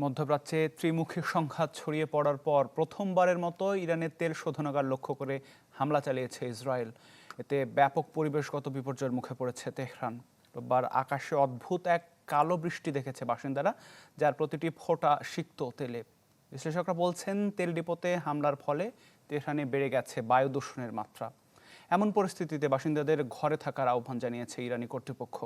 মধ্যপ্রাচ্যে ত্রিমুখী সংঘাত ছড়িয়ে পড়ার পর প্রথমবারের মতো ইরানের তেল শোধনাগার লক্ষ্য করে হামলা চালিয়েছে ইসরায়েল। এতে ব্যাপক পরিবেশগত বিপর্যয়ের মুখে পড়েছে তেহরান। রোববার আকাশে অদ্ভুত এক কালো বৃষ্টি দেখেছে বাসিন্দারা, যার প্রতিটি ফোঁটা সিক্ত তেলে। বিশ্লেষকরা বলছেন, তেল ডিপোতে হামলার ফলে তেহরানে বেড়ে গেছে বায়ু দূষণের মাত্রা। এমন পরিস্থিতিতে বাসিন্দাদের ঘরে থাকার আহ্বান জানিয়েছে ইরানি কর্তৃপক্ষ।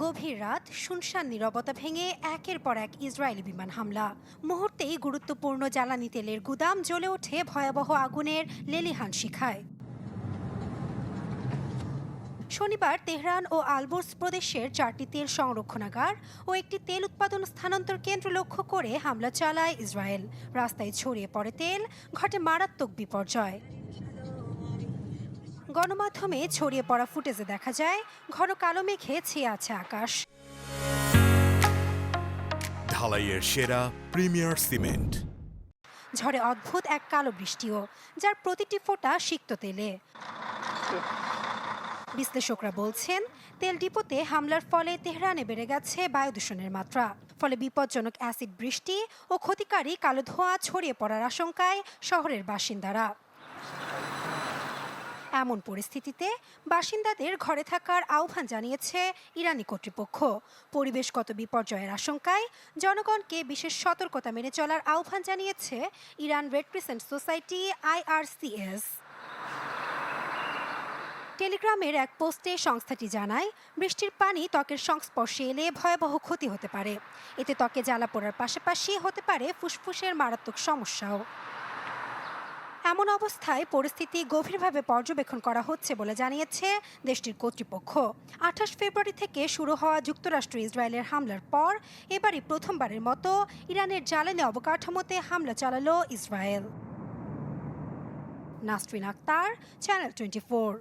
গভীর রাত, শুনশান নীরবতা ভেঙে একের পর এক ইসরায়েলি বিমান হামলা। মুহূর্তেই গুরুত্বপূর্ণ জ্বালানি তেলের গুদাম জ্বলে ওঠে ভয়াবহ আগুনের লেলিহান শিখায়। শনিবার তেহরান ও আলবোর্স প্রদেশের 4টি তেল সংরক্ষণাগার ও একটি তেল উৎপাদন স্থানান্তর কেন্দ্র লক্ষ্য করে হামলা চালায় ইসরায়েল। রাস্তায় ছড়িয়ে পড়ে তেল, ঘটে মারাত্মক বিপর্যয়। গণমাধ্যমে ছড়িয়ে পড়া ফুটেজে দেখা যায় ঘন কালো মেঘে ছেয়ে আছে আকাশ। ঢালাইয়ের সেরা প্রিমিয়ার সিমেন্ট। ঝড়ে অদ্ভুত এক কালো বৃষ্টিও, যার প্রতিটি ফোঁটা সিক্ত তেলে। বিশ্লেষকরা বলছেন, তেল ডিপোতে হামলার ফলে তেহরানে বেড়ে গেছে বায়ু দূষণের মাত্রা। ফলে বিপজ্জনক অ্যাসিড বৃষ্টি ও ক্ষতিকারী কালো ধোঁয়া ছড়িয়ে পড়ার আশঙ্কায় শহরের বাসিন্দারা। এমন পরিস্থিতিতে বাসিন্দাদের ঘরে থাকার আহ্বান জানিয়েছে ইরানি কর্তৃপক্ষ। পরিবেশগত বিপর্যয়ের আশঙ্কায় জনগণকে বিশেষ সতর্কতা মেনে চলার আহ্বান জানিয়েছে Iran red crescent society IRCS। টেলিগ্রামের এক পোস্টে সংস্থাটি জানায়, বৃষ্টির পানি ত্বকের সংস্পর্শে এলে ভয়াবহ ক্ষতি হতে পারে। এতে ত্বকে জ্বালা পোড়ার পাশাপাশি হতে পারে ফুসফুসের মারাত্মক সমস্যাও। এমন অবস্থায় পরিস্থিতি গভীরভাবে পর্যবেক্ষণ করা হচ্ছে বলে জানিয়েছে দেশটির কর্তৃপক্ষ। 28 ফেব্রুয়ারি থেকে শুরু হওয়া যুক্তরাষ্ট্র ইসরায়েলের হামলার পর এবারই প্রথমবারের মতো ইরানের জ্বালানি অবকাঠামোতে হামলা চালালো ইসরায়েল। নাসরিন আক্তার, চ্যানেল 24।